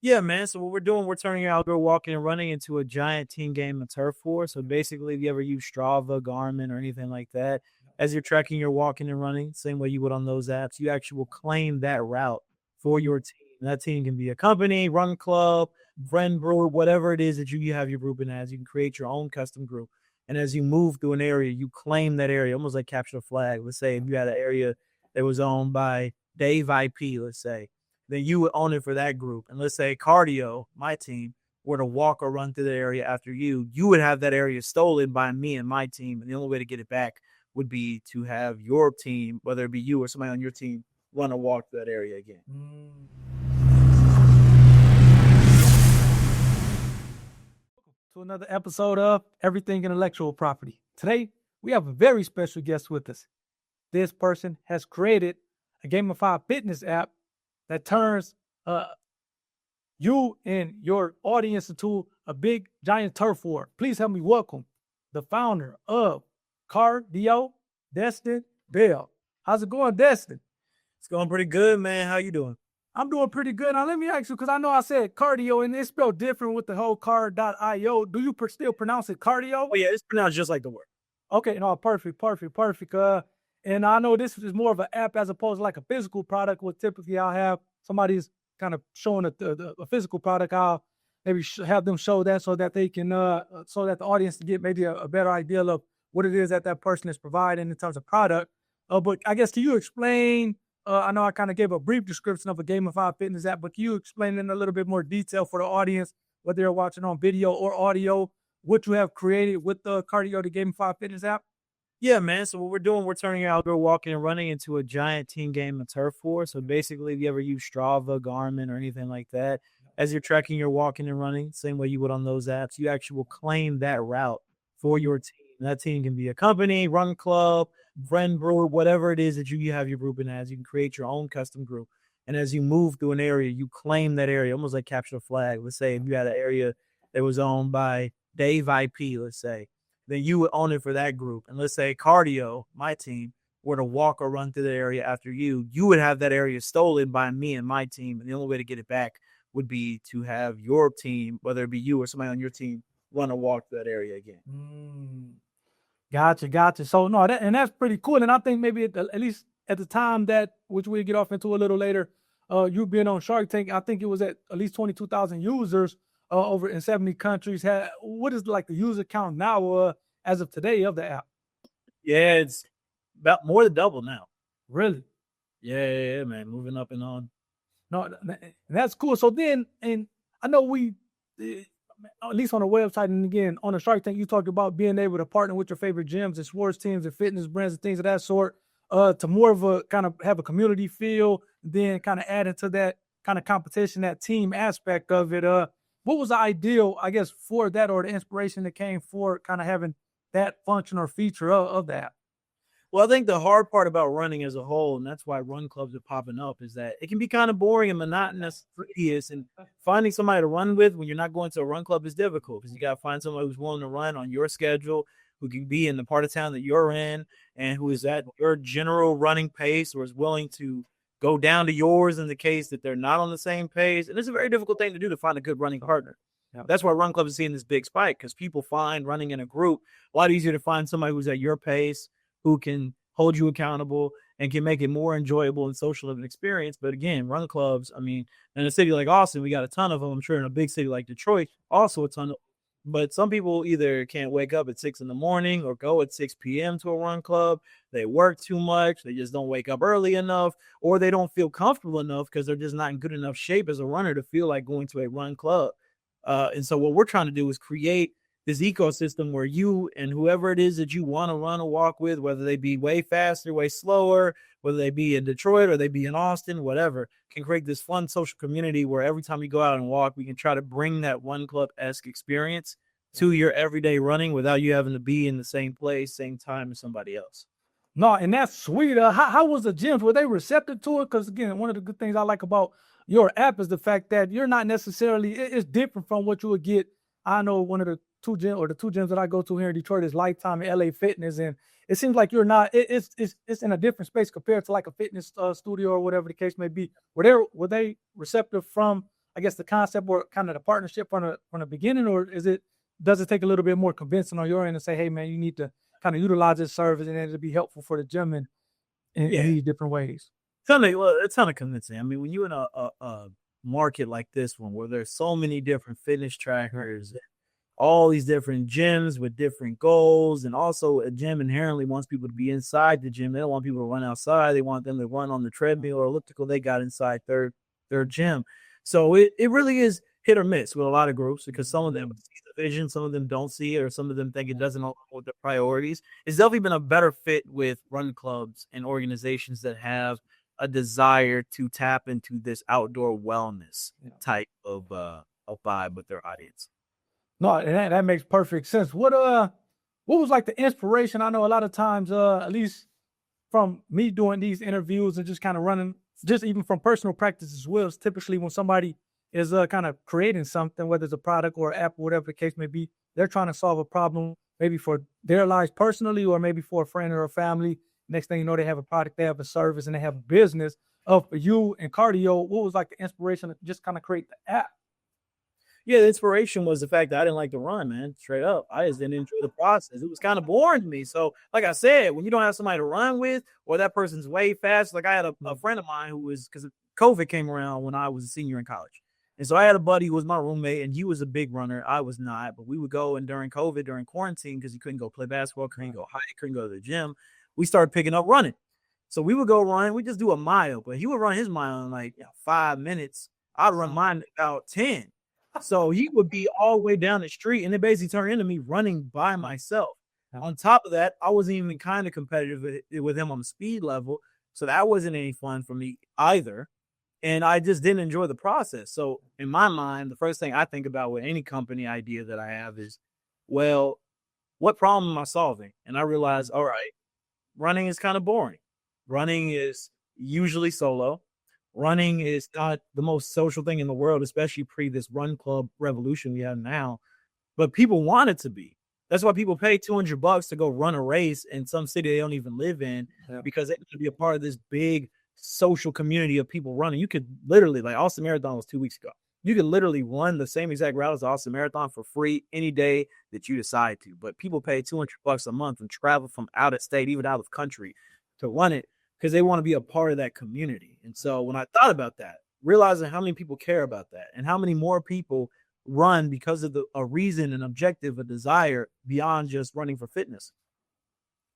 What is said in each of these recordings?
Yeah, man. So what we're doing, we're turning your outdoor walking and running into a giant team game of turf war. So basically, if you ever use Strava, Garmin, or anything like that, as you're tracking your walking and running, same way you would on those apps, you actually will claim that route for your team. That team can be a company, run club, friend group, whatever it is that you have your grouping as. You can create your own custom group. And as you move through an area, you claim that area, almost like capture the flag. Let's say if you had an area that was owned by Dave IP, let's say, then you would own it for that group. And let's say cardio, my team, were to walk or run through the area after you would have that area stolen by me and my team. And the only way to get it back would be to have your team, whether it be you or somebody on your team, run or walk through that area again. To another episode of Everything Intellectual Property. Today, we have a very special guest with us. This person has created a gamified fitness app that turns you and your audience into a big, giant turf war. Please help me welcome the founder of Cardio, Destin Bell. How's it going, Destin? It's going pretty good, man. How you doing? I'm doing pretty good. Now, let me ask you, because I know I said cardio, and it's spelled different with the whole car.io. Do you still pronounce it cardio? Oh, yeah, it's pronounced just like the word. Okay, no, perfect. And I know this is more of an app as opposed to like a physical product, what typically I'll have somebody's kind of showing a physical product. I'll maybe have them show that so that they can, so that the audience can get maybe a better idea of what it is that person is providing in terms of product. But I guess, can you explain, I know I kind of gave a brief description of a gamified fitness app, but can you explain in a little bit more detail for the audience, whether they're watching on video or audio, what you have created with the Cardio, the gamified fitness app? Yeah, man. So what we're doing, we're turning your outdoor walking and running into a giant team game of turf war. So basically, if you ever use Strava, Garmin, or anything like that, as you're tracking your walking and running, same way you would on those apps, you actually will claim that route for your team. That team can be a company, run club, friend group, whatever it is that you have your grouping as. You can create your own custom group. And as you move through an area, you claim that area, almost like capture the flag. Let's say if you had an area that was owned by Dave IP, let's say, then you would own it for that group. And let's say cardio, my team, were to walk or run through the area after you would have that area stolen by me and my team. And the only way to get it back would be to have your team, whether it be you or somebody on your team, run or walk through that area again. Gotcha. So no, that's pretty cool. And I think maybe at least at the time that, which we'll get off into a little later, you being on Shark Tank, I think it was at least 22,000 users over in 70 countries. What is like the user count now as of today of the app? Yeah, it's about more than double now. Really? Yeah, man. Moving up and on. No, that's cool. So then, and I know we, at least on the website, and again, on the Shark Tank, you talked about being able to partner with your favorite gyms and sports teams and fitness brands and things of that sort, to more of a kind of have a community feel, then kind of add into that kind of competition, that team aspect of it. What was the ideal, I guess, for that, or the inspiration that came for kind of having that function or feature of that? Well, I think the hard part about running as a whole, and that's why run clubs are popping up, is that it can be kind of boring and monotonous, tedious, and finding somebody to run with when you're not going to a run club is difficult because you got to find somebody who's willing to run on your schedule, who can be in the part of town that you're in, and who is at your general running pace or is willing to go down to yours in the case that they're not on the same pace. And it's a very difficult thing to do to find a good running partner. Yeah. That's why run clubs are seeing this big spike, because people find running in a group a lot easier to find somebody who's at your pace, who can hold you accountable and can make it more enjoyable and social of an experience. But again, run clubs, I mean, in a city like Austin, we got a ton of them. I'm sure in a big city like Detroit, also a ton of. But some people either can't wake up at 6 a.m. or go at 6 p.m. to a run club. They work too much. They just don't wake up early enough, or they don't feel comfortable enough because they're just not in good enough shape as a runner to feel like going to a run club. And so what we're trying to do is create this ecosystem where you and whoever it is that you want to run or walk with, whether they be way faster, way slower, whether they be in Detroit or they be in Austin, whatever, can create this fun social community where every time you go out and walk, we can try to bring that one club-esque experience to your everyday running without you having to be in the same place, same time as somebody else. No, and that's sweet. How was the gyms? Were they receptive to it? Because again, one of the good things I like about your app is the fact that you're not necessarily, it's different from what you would get. I know one of the two gyms that I go to here in Detroit is Lifetime and LA Fitness, and it seems like you're not. It's in a different space compared to like a fitness studio or whatever the case may be. Were they receptive from, I guess, the concept or kind of the partnership from the beginning, or does it take a little bit more convincing on your end to say, hey man, you need to kind of utilize this service and it'll be helpful for the gym in these different ways? It's kind of convincing. I mean, when you're in a market like this one, where there's so many different fitness trackers, all these different gyms with different goals, and also a gym inherently wants people to be inside the gym. They don't want people to run outside. They want them to run on the treadmill or elliptical they got inside their gym. So it really is hit or miss with a lot of groups, because some of them see the vision, some of them don't see it, or some of them think it doesn't align with their priorities. It's definitely been a better fit with run clubs and organizations that have a desire to tap into this outdoor wellness type of vibe with their audience. No, and that makes perfect sense. What was like the inspiration? I know a lot of times, at least from me doing these interviews and just kind of running, just even from personal practice as well, is typically when somebody is kind of creating something, whether it's a product or an app, or whatever the case may be, they're trying to solve a problem, maybe for their lives personally, or maybe for a friend or a family. Next thing you know, they have a product, they have a service, and they have a business. For you and cardio, what was like the inspiration to just kind of create the app? Yeah, the inspiration was the fact that I didn't like to run, man. Straight up. I just didn't enjoy the process. It was kind of boring to me. So, like I said, when you don't have somebody to run with, or that person's way fast, like I had a friend of mine who was, because COVID came around when I was a senior in college. And so I had a buddy who was my roommate, and he was a big runner. I was not, but we would go, and during COVID, during quarantine, because he couldn't go play basketball, couldn't go hike, couldn't go to the gym, we started picking up running. So we would go run. We just do a mile, but he would run his mile in like 5 minutes. I'd run mine in about 10. So he would be all the way down the street, and it basically turned into me running by myself. On top of that, I wasn't even kind of competitive with him on the speed level. So that wasn't any fun for me either. And I just didn't enjoy the process. So in my mind, the first thing I think about with any company idea that I have is, well, what problem am I solving? And I realized, all right, running is kind of boring. Running is usually solo. Running is not the most social thing in the world, especially pre this run club revolution we have now. But people want it to be. That's why people pay $200 to go run a race in some city they don't even live in, because they want to be a part of this big social community of people running. You could literally, like Austin Marathon was 2 weeks ago, you could literally run the same exact route as the Austin Marathon for free any day that you decide to. But people pay $200 a month and travel from out of state, even out of country, to run it, because they want to be a part of that community. And so when I thought about that, realizing how many people care about that, and how many more people run because of a reason, an objective, a desire beyond just running for fitness,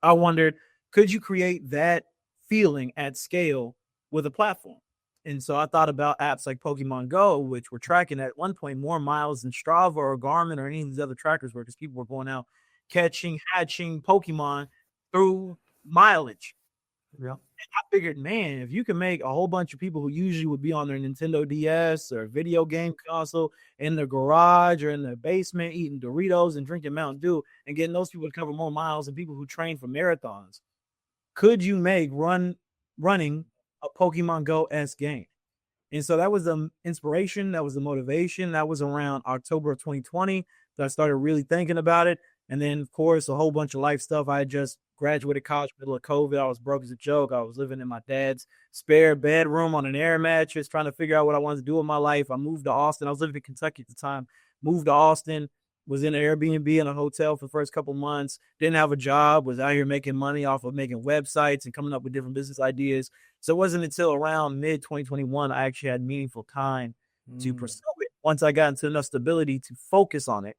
I wondered, could you create that feeling at scale with a platform? And so I thought about apps like Pokemon Go, which were tracking at one point more miles than Strava or Garmin or any of these other trackers were, because people were going out catching, hatching Pokemon through mileage. Yeah. And I figured, man, if you can make a whole bunch of people who usually would be on their Nintendo DS or video game console in their garage or in their basement eating Doritos and drinking Mountain Dew, and getting those people to cover more miles than people who train for marathons, could you make running a Pokemon Go-esque game? And so that was the inspiration. That was the motivation. That was around October of 2020 that I started really thinking about it. And then, of course, a whole bunch of life stuff. I had just graduated college, middle of COVID. I was broke as a joke. I was living in my dad's spare bedroom on an air mattress, trying to figure out what I wanted to do with my life. I moved to Austin. I was living in Kentucky at the time. Moved to Austin, was in an Airbnb in a hotel for the first couple months. Didn't have a job. Was out here making money off of making websites and coming up with different business ideas. So it wasn't until around mid-2021 I actually had meaningful time to pursue it. Once I got into enough stability to focus on it.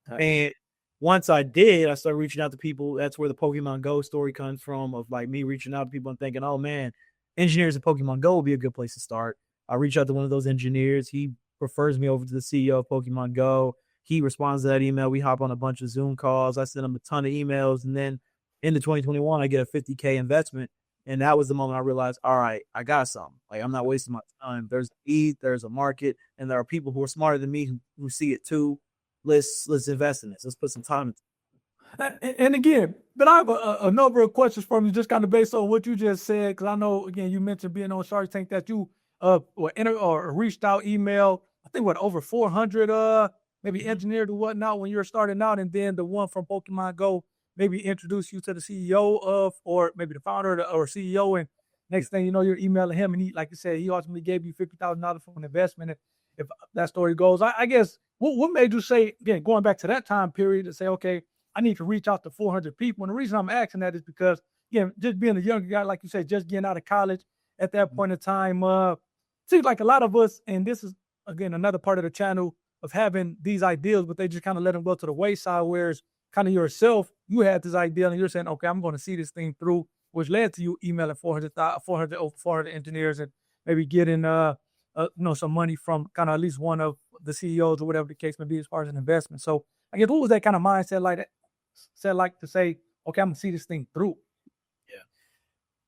And once I did, I started reaching out to people. That's where the Pokemon Go story comes from, of like me reaching out to people and thinking, oh man, engineers at Pokemon Go would be a good place to start. I reach out to one of those engineers. He refers me over to the CEO of Pokemon Go. He responds to that email. We hop on a bunch of Zoom calls. I send him a ton of emails. And then into 2021, I get a $50K investment. And that was the moment I realized, all right, I got something. Like, I'm not wasting my time. There's a need, there's a market, and there are people who are smarter than me who see it too. Let's invest in this. Let's put some time into it. And again, but I have a number of questions from you, just kind of based on what you just said, because I know, again, you mentioned being on Shark Tank, that you or reached out, email, I think over 400 maybe engineered or whatnot when you were starting out, and then the one from Pokemon Go maybe introduce you to the CEO of, or maybe the founder or CEO, and next thing you know, you're emailing him, and he, like you said, he ultimately gave you $50,000 for an investment. if that story goes. I guess what made you say, again, going back to that time period, to say, okay, I need to reach out to 400 people. And the reason I'm asking that is because, again, just being a younger guy, like you said, just getting out of college at that point in time, seems like a lot of us, and this is, again, another part of the channel of having these ideas, but they just kind of let them go to the wayside, whereas kind of yourself, you had this idea and you're saying, okay, I'm going to see this thing through, which led to you emailing 400 engineers and maybe getting, some money from kind of at least one of the CEOs or whatever the case may be as far as an investment. So I guess what was that kind of mindset like that? Said like to say, okay, I'm gonna see this thing through. Yeah.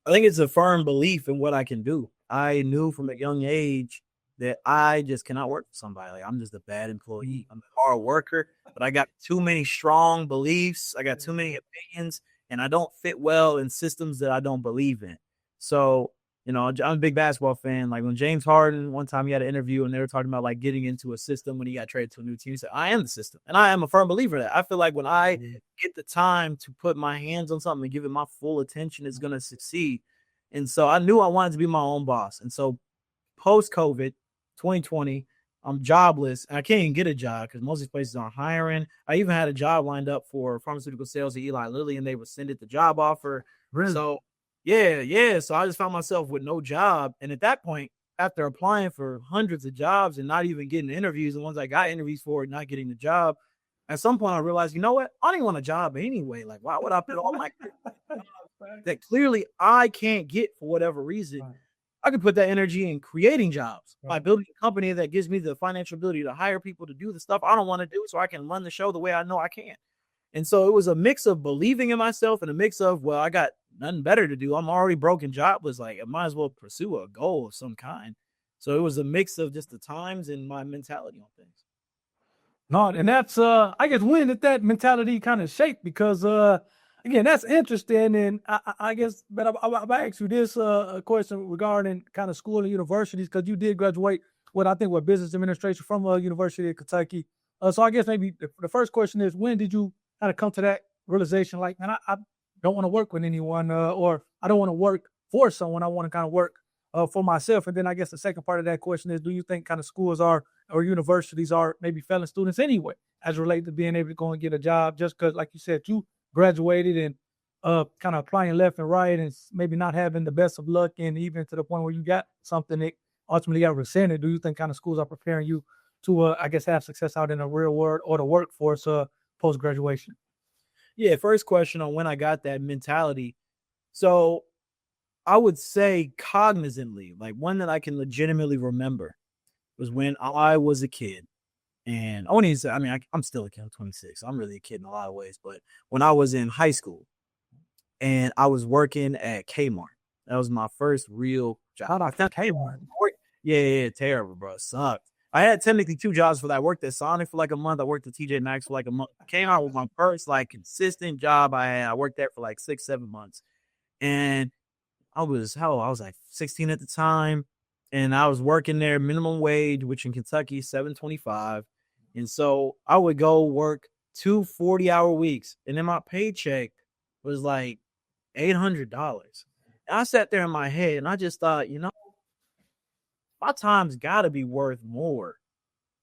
I think it's a firm belief in what I can do. I knew from a young age that I just cannot work for somebody. Like, I'm just a bad employee. I'm a hard worker, but I got too many strong beliefs. I got too many opinions, and I don't fit well in systems that I don't believe in. So, I'm a big basketball fan. Like when James Harden, one time he had an interview and they were talking about like getting into a system when he got traded to a new team. He said, I am the system. And I am a firm believer in that. I feel like when I get the time to put my hands on something and give it my full attention, it's going to succeed. And so I knew I wanted to be my own boss. And so post-COVID, 2020, I'm jobless. And I can't even get a job because most of these places aren't hiring. I even had a job lined up for pharmaceutical sales at Eli Lilly, and they rescinded the job offer. Really? So yeah. So I just found myself with no job. And at that point, after applying for hundreds of jobs and not even getting interviews, the ones I got interviews for, not getting the job, at some point I realized, you know what? I don't even want a job anyway. Like, why would I put all my that clearly I can't get for whatever reason? Right. I could put that energy in creating jobs by building a company that gives me the financial ability to hire people to do the stuff I don't want to do so I can run the show the way I know I can. And so it was a mix of believing in myself and a mix of, well, I got nothing better to do. I'm already broke and jobless. Like, I might as well pursue a goal of some kind. So it was a mix of just the times and my mentality on things. No, and that's, I guess, when did that mentality kind of shape? Because, again, that's interesting. And I guess, but I'll ask you this question regarding kind of school and universities, because you did graduate with business administration from University of Kentucky. So I guess maybe the first question is, when did you kind of come to that realization? Like, man, I don't want to work with anyone, or I don't want to work for someone. I want to kind of work for myself. And then I guess the second part of that question is, do you think kind of schools are or universities are maybe failing students anyway, as related to being able to go and get a job, just because, like you said, you graduated and kind of applying left and right and maybe not having the best of luck, and even to the point where you got something that ultimately got rescinded? Do you think kind of schools are preparing you to, I guess, have success out in the real world or the workforce post-graduation? Yeah, first question on when I got that mentality. So I would say cognizantly, like one that I can legitimately remember was when I was a kid. And I wouldn't even say, I'm still a kid, I'm 26. So I'm really a kid in a lot of ways. But when I was in high school and I was working at Kmart, that was my first real job. How about Kmart? Yeah, terrible, bro. It sucked. I had technically two jobs for that. I worked at Sonic for like a month. I worked at TJ Maxx for like a month. Kmart was my first like consistent job I had. I worked there for like 6-7 months. And I was like 16 at the time. And I was working there minimum wage, which in Kentucky is $7.25. And so I would go work 2 40-hour weeks. And then my paycheck was like $800. And I sat there in my head and I just thought, my time's got to be worth more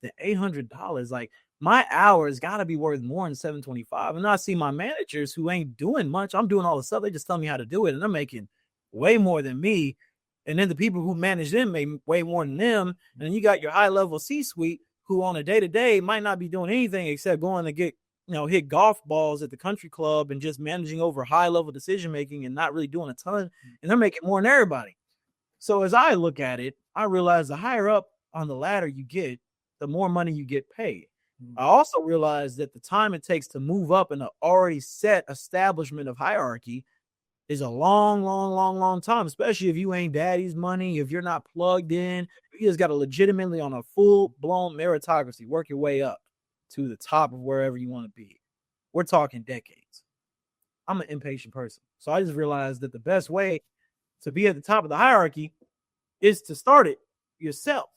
than $800. Like, my hours got to be worth more than $7.25. And I see my managers who ain't doing much. I'm doing all the stuff. They just tell me how to do it. And they're making way more than me. And then the people who manage them make way more than them. And then you got your high level C-suite who on a day-to-day might not be doing anything except going to get, hit golf balls at the country club and just managing over high level decision-making and not really doing a ton. And they're making more than everybody. So as I look at it, I realize the higher up on the ladder you get, the more money you get paid. I also realized that the time it takes to move up in an already set establishment of hierarchy is a long time, especially if you ain't daddy's money, if you're not plugged in. You just got to legitimately, on a full-blown meritocracy, work your way up to the top of wherever you want to be. We're talking decades. I'm an impatient person. So I just realized that the best way to be at the top of the hierarchy is to start it yourself.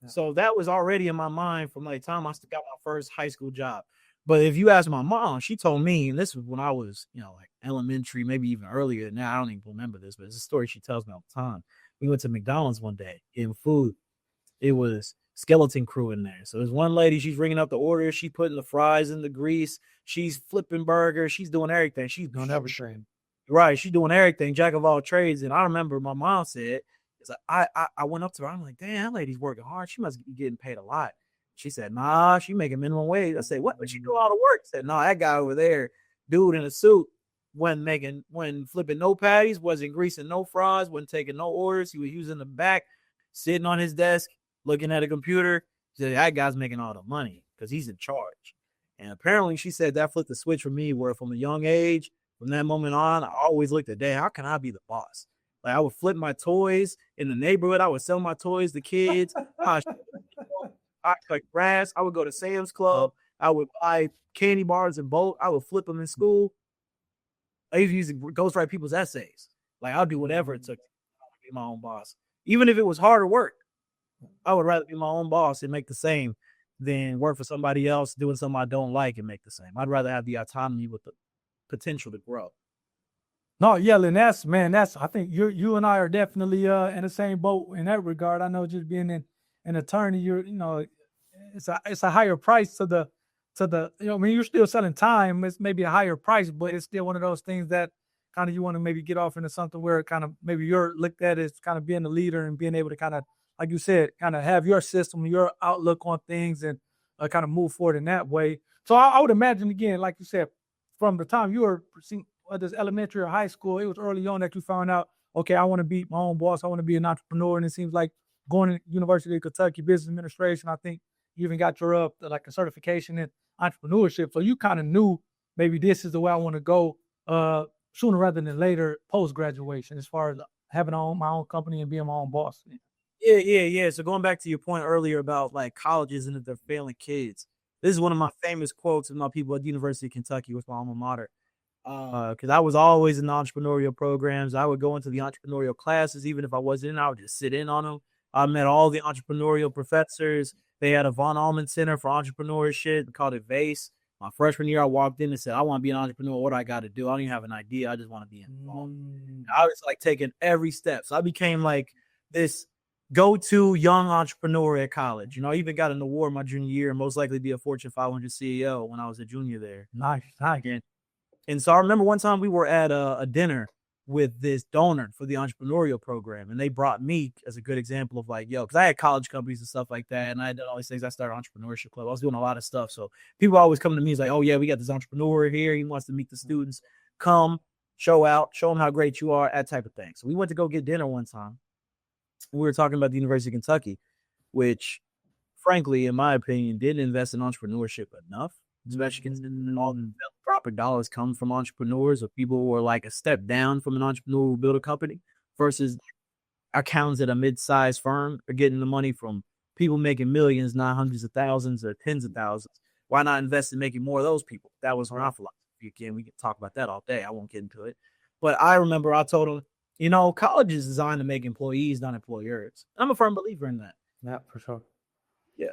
Yeah. So that was already in my mind from like time I got my first high school job. But if you ask my mom, she told me, and this was when I was, like elementary, maybe even earlier. Now I don't even remember this, but it's a story she tells me all the time. We went to McDonald's one day getting food. It was skeleton crew in there. So there's one lady, she's ringing up the order, she's putting the fries in the grease, she's flipping burgers, she's doing everything. She's doing everything. Right, she's doing everything, jack of all trades. And I remember my mom said, it's like, I went up to her, I'm like, damn, that lady's working hard. She must be getting paid a lot. She said, nah, she making minimum wage. I said, what? But she do all the work. I said, no, that guy over there, dude in a suit, wasn't flipping no patties, wasn't greasing no fries, wasn't taking no orders. He was using the back, sitting on his desk, looking at a computer. She said, that guy's making all the money because he's in charge. And apparently she said that flipped the switch for me, where from a young age, from that moment on, I always looked at, damn, how can I be the boss? Like, I would flip my toys in the neighborhood. I would sell my toys to kids. I cut grass. I would go to Sam's Club. I would buy candy bars in bulk. I would flip them in school. I used to ghostwrite people's essays. Like, I'll do whatever it took to be my own boss. Even if it was harder work, I would rather be my own boss and make the same than work for somebody else doing something I don't like and make the same. I'd rather have the autonomy with the potential to grow. No, yeah, and that's I think you and I are definitely in the same boat in that regard. I know, just being an attorney, it's a higher price to the I mean, you're still selling time. It's maybe a higher price, but it's still one of those things that kind of you want to maybe get off into something where kind of maybe you're looked at as kind of being a leader and being able to kind of, like you said, kind of have your system, your outlook on things, and kind of move forward in that way. So I would imagine, again, like you said, from the time you were whether it's elementary or high school, it was early on that you found out, okay, I want to be my own boss. I want to be an entrepreneur. And it seems like going to University of Kentucky Business Administration, I think you even got your like a certification in entrepreneurship. So you kind of knew maybe this is the way I want to go sooner rather than later post-graduation, as far as having my own company and being my own boss. Yeah. So going back to your point earlier about like colleges and if they're failing kids, this is one of my famous quotes of my people at the University of Kentucky with my alma mater. Because I was always in the entrepreneurial programs. I would go into the entrepreneurial classes. Even if I wasn't in, I would just sit in on them. I met all the entrepreneurial professors. They had a Von Allman Center for Entrepreneurship. We called it VACE. My freshman year, I walked in and said, I want to be an entrepreneur. What do I got to do? I don't even have an idea. I just want to be involved. I was like taking every step. So I became like this go-to young entrepreneur at college. I even got an award my junior year and most likely be a Fortune 500 CEO when I was a junior there. Nice. And so I remember one time we were at a dinner with this donor for the entrepreneurial program. And they brought me as a good example of like, because I had college companies and stuff like that. And I did all these things. I started Entrepreneurship Club. I was doing a lot of stuff. So people always come to me, like, oh yeah, we got this entrepreneur here. He wants to meet the students. Come, show them how great you are, that type of thing. So we went to go get dinner one time. We were talking about the University of Kentucky, which frankly, in my opinion, didn't invest in entrepreneurship enough. Especially considering all the proper dollars come from entrepreneurs or people who are like a step down from an entrepreneur who build a company versus accountants at a mid-sized firm are getting the money from people making millions, not hundreds of thousands or tens of thousands. Why not invest in making more of those people? That was my philosophy. Again, we can talk about that all day. I won't get into it. But I remember I told them, college is designed to make employees, not employers. I'm a firm believer in that. Yeah, for sure. Yeah.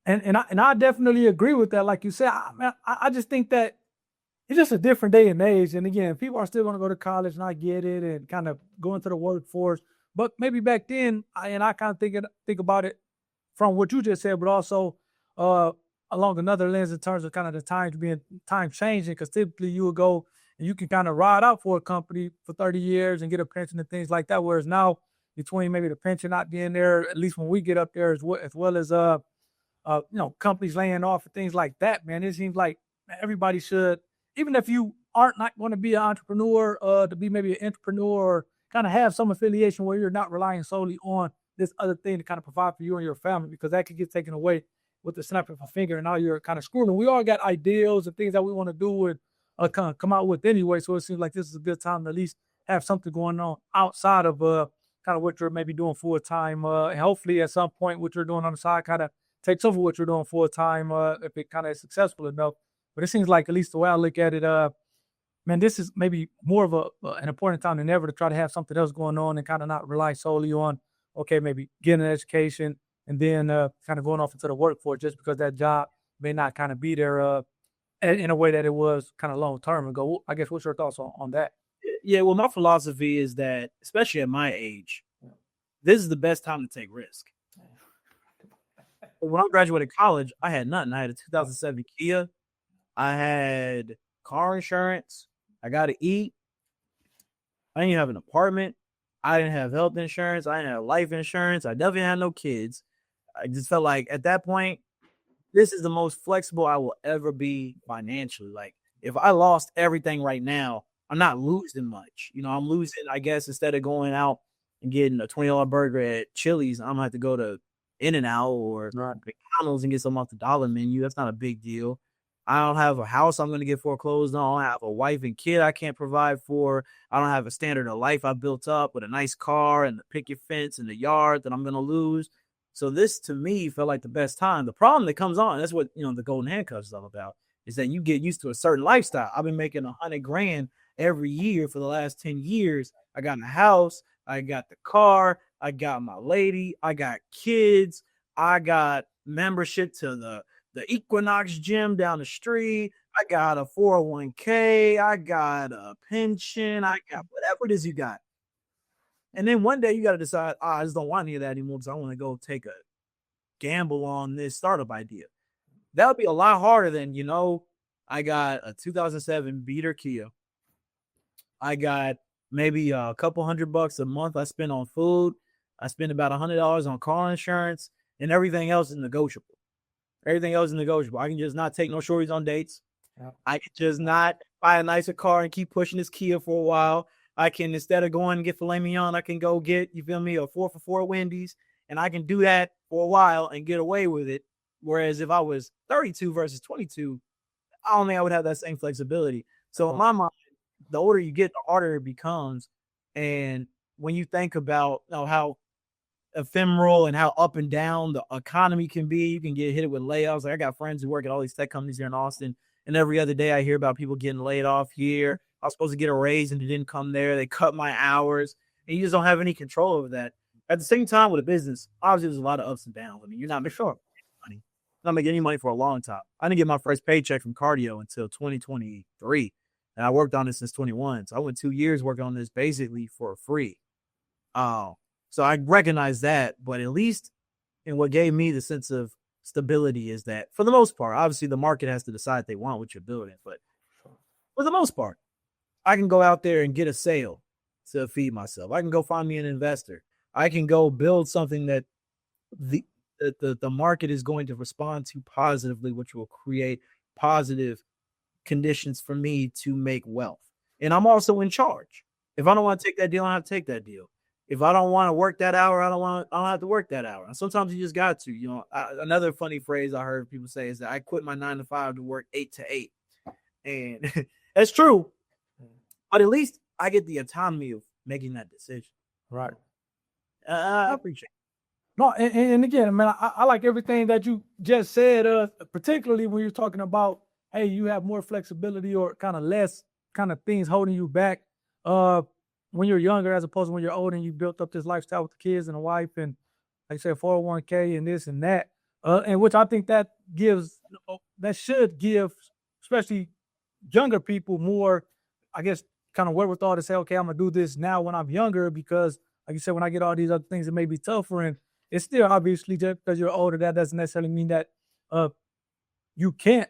And I definitely agree with that. Like you said, I just think that it's just a different day and age. And again, people are still going to go to college, and I get it, and kind of go into the workforce. But maybe back then, I kind of think about it from what you just said, but also along another lens in terms of kind of the time changing. Because typically you would go and you can kind of ride out for a company for 30 years and get a pension and things like that. Whereas now, between maybe the pension not being there, at least when we get up there, as well as companies laying off and things like that, man, it seems like everybody should, even if you aren't not going to be an entrepreneur, to be maybe an entrepreneur, or kind of have some affiliation where you're not relying solely on this other thing to kind of provide for you and your family, because that could get taken away with the snap of a finger, and now you're kind of screwed. And we all got ideals and things that we want to do and kind of come out with anyway. So it seems like this is a good time to at least have something going on outside of kind of what you're maybe doing full time, and hopefully at some point what you're doing on the side kind of takes over what you're doing full time, if it kind of is successful enough. But it seems like, at least the way I look at it, man, this is maybe more of an important time than ever to try to have something else going on and kind of not rely solely on, okay, maybe getting an education and then kind of going off into the workforce just because that job may not kind of be there in a way that it was kind of long term ago. I guess, what's your thoughts on that? Yeah, well, my philosophy is that, especially at my age, this is the best time to take risk. When I graduated college, I had nothing. I had a 2007 Kia. I had car insurance. I got to eat. I didn't have an apartment. I didn't have health insurance. I didn't have life insurance. I definitely had no kids. I just felt like at that point, this is the most flexible I will ever be financially. Like if I lost everything right now, I'm not losing much. I'm losing, I guess, instead of going out and getting a $20 burger at Chili's, I'm gonna have to go to In-N-Out or McDonald's and get something off the dollar menu. That's not a big deal. I don't have a house I'm going to get foreclosed on. I have a wife and kid I can't provide for. I don't have a standard of life I built up with a nice car and the picket fence and the yard that I'm going to lose. So this, to me, felt like the best time. The problem that comes on, that's what, the golden handcuffs is all about, is that you get used to a certain lifestyle. I've been making $100,000 every year for the last 10 years. I got a house. I got the car. I got my lady. I got kids. I got membership to the Equinox gym down the street. I got a 401k. I got a pension. I got whatever it is you got. And then one day you got to decide, I just don't want any of that anymore because I want to go take a gamble on this startup idea. That would be a lot harder than, I got a 2007 beater Kia. I got maybe a couple $100 a month I spend on food. I spend about $100 on car insurance, and everything else is negotiable. Everything else is negotiable. I can just not take no shorties on dates. Yeah. I can just not buy a nicer car and keep pushing this Kia for a while. I can, instead of going and get filet mignon, I can go get, a 4-for-4 Wendy's, and I can do that for a while and get away with it. Whereas if I was 32 versus 22, I don't think I would have that same flexibility. So in my mind, the older you get, the harder it becomes. And when you think about how ephemeral and how up and down the economy can be, you can get hit with layoffs. Like I got friends who work at all these tech companies here in Austin, and every other day I hear about people getting laid off here. I was supposed to get a raise and it didn't come there. They cut my hours, and you just don't have any control over that. At the same time, with a business, obviously there's a lot of ups and downs. I mean, you're not making money. Not making any money for a long time. I didn't get my first paycheck from cardio until 2023, and I worked on this since 21. So I went 2 years working on this basically for free. So I recognize that, but at least in what gave me the sense of stability is that for the most part, obviously the market has to decide they want what you're building, but for the most part, I can go out there and get a sale to feed myself. I can go find me an investor. I can go build something that the market is going to respond to positively, which will create positive conditions for me to make wealth. And I'm also in charge. If I don't want to take that deal, I don't have to take that deal. If I don't want to work that hour, I don't have to work that hour. And sometimes you just got to, another funny phrase I heard people say is that I quit my 9 to 5 to work 8 to 8. And that's true. But at least I get the autonomy of making that decision. Right. I appreciate it. No, and again, man, I like everything that you just said, particularly when you're talking about, hey, you have more flexibility or kind of less kind of things holding you back when you're younger as opposed to when you're older and you built up this lifestyle with the kids and a wife and, like I said, 401k and this and that. And which I think that should give, especially younger people, more, I guess, kind of wherewithal to say, okay, I'm going to do this now when I'm younger because, like you said, when I get all these other things, it may be tougher. And it's still obviously just because you're older, that doesn't necessarily mean that you can't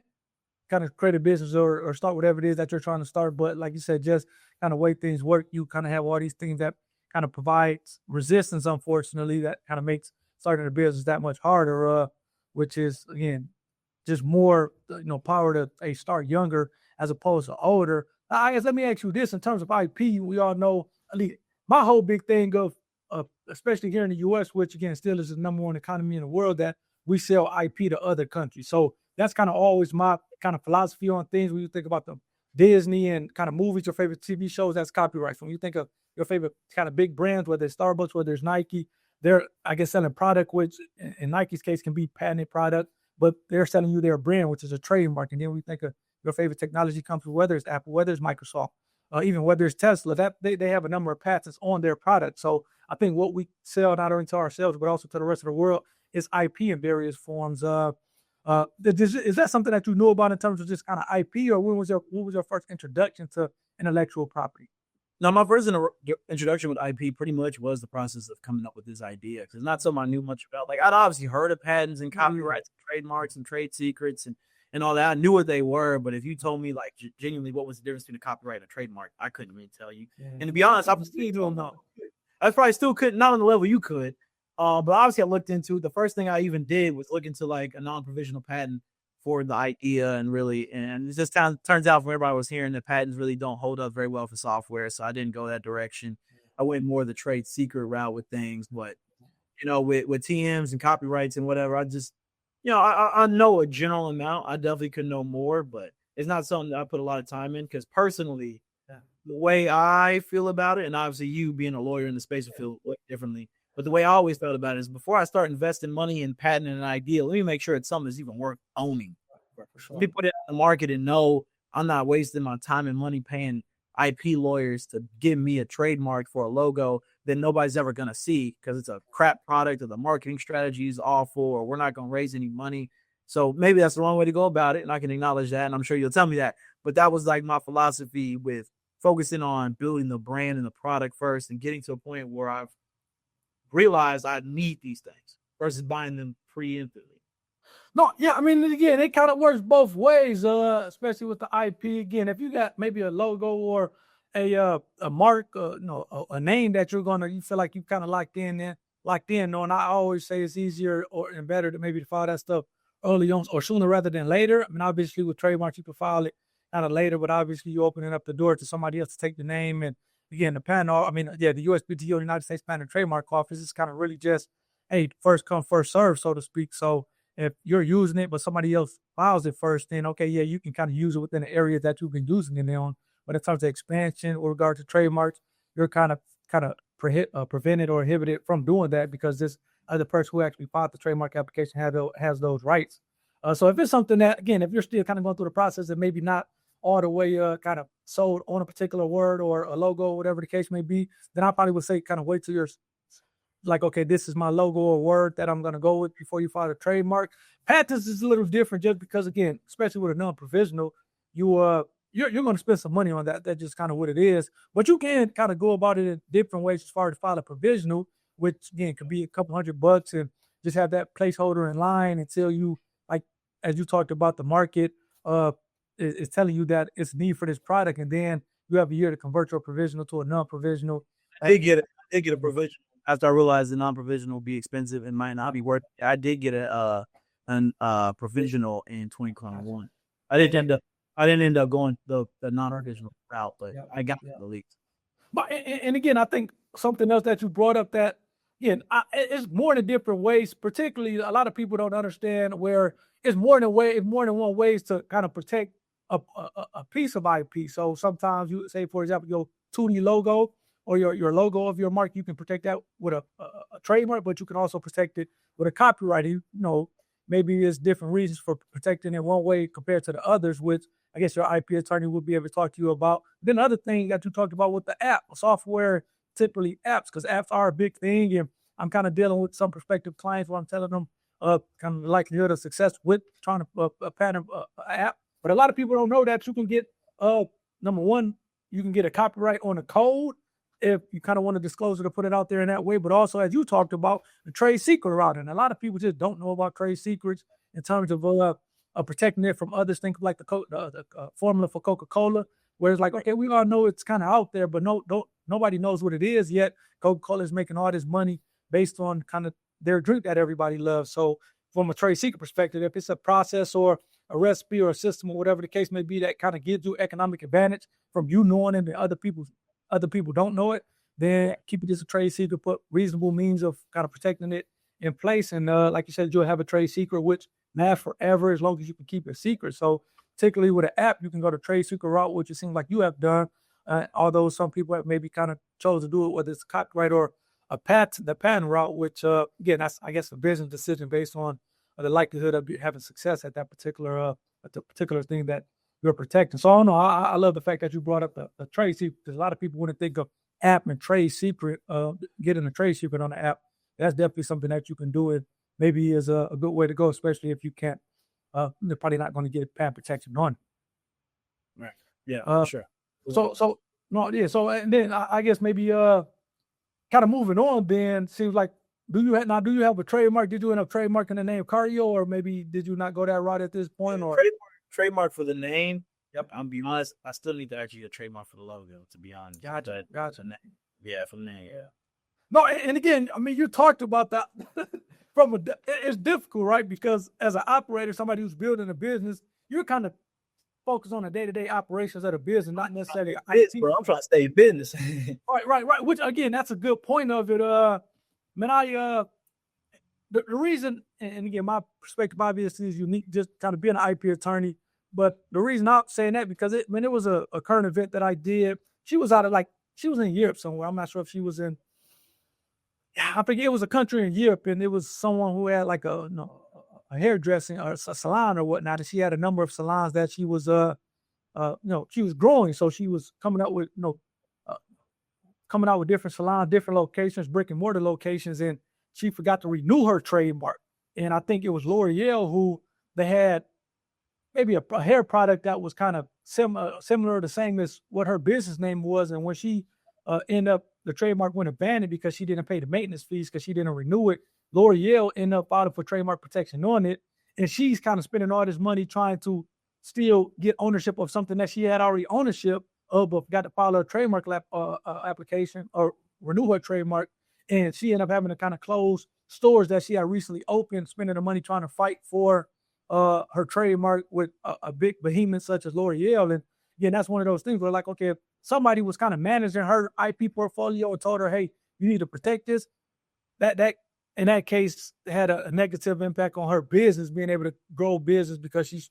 kind of create a business or start whatever it is that you're trying to start. But like you said, just kind of way things work, you kind of have all these things that kind of provides resistance, unfortunately, that kind of makes starting a business that much harder, which is, again, just more, power to start younger as opposed to older. I guess let me ask you this in terms of IP. We all know, at least my whole big thing of, especially here in the U.S., which again still is the number one economy in the world, that we sell IP to other countries. So that's kind of always my kind of philosophy on things. When you think about the Disney and kind of movies, your favorite TV shows, that's copyright. So when you think of your favorite kind of big brands, whether it's Starbucks, whether it's Nike, they're, I guess, selling product, which in Nike's case can be patented product, but they're selling you their brand, which is a trademark. And then we think of your favorite technology company, whether it's Apple, whether it's Microsoft, even whether it's Tesla, that they have a number of patents on their product. So I think what we sell not only to ourselves, but also to the rest of the world is IP in various forms. Is that something that you knew about in terms of just kind of IP, or what was your first introduction to intellectual property? No, my first introduction with IP pretty much was the process of coming up with this idea, because it's not something I knew much about. Like, I'd obviously heard of patents and copyrights, and trademarks and trade secrets and all that. I knew what they were, but if you told me like genuinely what was the difference between a copyright and a trademark, I couldn't really tell you. Yeah. And to be honest, I still don't know. I probably still couldn't, not on the level you could. But obviously I looked into, the first thing I even did was look into like a non-provisional patent for the idea, and it just turns out from everybody I was hearing that patents really don't hold up very well for software. So I didn't go that direction. I went more the trade secret route with things, but with TMs and copyrights and whatever, I just, I know a general amount. I definitely could know more, but it's not something that I put a lot of time in, because personally, the way I feel about it, and obviously you being a lawyer in the space will feel differently, but the way I always felt about it is, before I start investing money in patenting an idea, let me make sure it's something that's even worth owning. Let me put it on the market and know I'm not wasting my time and money paying IP lawyers to give me a trademark for a logo that nobody's ever going to see, because it's a crap product, or the marketing strategy is awful, or we're not going to raise any money. So maybe that's the wrong way to go about it, and I can acknowledge that, and I'm sure you'll tell me that. But that was like my philosophy with focusing on building the brand and the product first, and getting to a point where I've realized I need these things versus buying them preemptively. No, yeah, I mean, again, it kind of works both ways, especially with the IP. Again, if you got maybe a logo or a mark, a name that you feel like you kind of locked in on. I always say it's easier and better to maybe file that stuff early on, or sooner rather than later. I mean, obviously with trademarks, you can file it kind of later, but obviously you opening up the door to somebody else to take the name. And again, the USPTO, United States Patent and Trademark Office, is kind of really just, hey, first come, first serve, so to speak. So if you're using it, but somebody else files it first, then okay, yeah, you can kind of use it within the area that you've been using it on. But in terms of expansion with regard to trademarks, you're kind of prevented or inhibited from doing that, because this other person who actually filed the trademark application has those rights. So if it's something that, again, if you're still kind of going through the process and maybe not all the way kind of sold on a particular word or a logo, whatever the case may be, then I probably would say kind of wait till you're like, okay, this is my logo or word that I'm going to go with before you file a trademark. Patents is a little different, just because, again, especially with a non-provisional, you're going to spend some money on that. That's just kind of what it is. But you can kind of go about it in different ways as far as file a provisional, which again could be a couple $100, and just have that placeholder in line until you, like, as you talked about, the market is telling you that it's need for this product, and then you have a year to convert your provisional to a non-provisional. I did get a provisional after I realized the non-provisional would be expensive and might not be worth it. I did get a provisional in 2021. I didn't end up going the non-provisional route, but I got the leaks. But and again, I think something else that you brought up, that again, it's more than different ways. Particularly, a lot of people don't understand where it's more than one ways to kind of protect a piece of IP. So sometimes you say, for example, your 2D logo or your logo of your mark, you can protect that with a trademark, but you can also protect it with a copyright. Maybe it's different reasons for protecting it one way compared to the others, which I guess your IP attorney would be able to talk to you about. Then the other thing that you talked about with the app, software, typically apps, because apps are a big thing. And I'm kind of dealing with some prospective clients where I'm telling them kind of the likelihood of success with trying to patent an app. But a lot of people don't know that you can get, number one, you can get a copyright on a code if you kind of want to disclose it or put it out there in that way. But also, as you talked about, the trade secret route. And a lot of people just don't know about trade secrets in terms of protecting it from others. Think like the formula for Coca-Cola, where it's like, okay, we all know it's kind of out there, but nobody knows what it is yet. Coca-Cola is making all this money based on kind of their drink that everybody loves. So from a trade secret perspective, if it's a process or a recipe or a system or whatever the case may be that kind of gives you economic advantage from you knowing it and other people don't know it, then keep it as a trade secret, put reasonable means of kind of protecting it in place. And like you said, you'll have a trade secret, which lasts forever as long as you can keep it secret. So particularly with an app, you can go the trade secret route, which it seems like you have done. Although some people have maybe kind of chose to do it, whether it's a copyright or the patent route, which again, that's, I guess, a business decision based on the likelihood of having success at that particular thing that you're protecting. So I don't know. I love the fact that you brought up the trade secret, because a lot of people wouldn't think of app and trade secret, getting a trade secret on the app. That's definitely something that you can do. It maybe is a good way to go, especially if you can't. They're probably not going to get patent protection on. Right. Yeah. Sure. So No, yeah. So and then I guess maybe kind of moving on. Then seems like do you have a trademark? Did you end up trademarking the name Cardio, or maybe did you not go that route at this point? Or Trademark for the name. Yep. I'm be honest. I still need to actually get a trademark for the logo. To be honest. Gotcha. Yeah, for the name. Yeah. No, and again, I mean, you talked about that it's difficult, right? Because as an operator, somebody who's building a business, you're kind of focused on the day-to-day operations of the business, not necessarily IT. Bro, I'm trying to stay in business. Right. Which again, that's a good point of it. Man, the reason, and again, my perspective obviously is unique, just kind of being an IP attorney. But the reason I'm saying that because it was a current event that I did. She was in Europe somewhere. I'm not sure if she was in. I think it was a country in Europe, and it was someone who had like a hairdressing or a salon or whatnot. And she had a number of salons that she was she was growing, so she was coming out with different salons, different locations, brick and mortar locations, and she forgot to renew her trademark. And I think it was L'Oreal who they had maybe a hair product that was kind of similar, the same as what her business name was. And when she ended up, the trademark went abandoned because she didn't pay the maintenance fees because she didn't renew it. L'Oreal ended up filing for trademark protection on it. And she's kind of spending all this money trying to still get ownership of something that she had already ownership of, but got to file a trademark application or renew her trademark. And she ended up having to kind of close stores that she had recently opened, spending the money trying to fight for her trademark with a big behemoth such as L'Oreal. And again, that's one of those things where like, okay, if somebody was kind of managing her IP portfolio and told her, hey, you need to protect this, that in that case had a negative impact on her business, being able to grow business because she's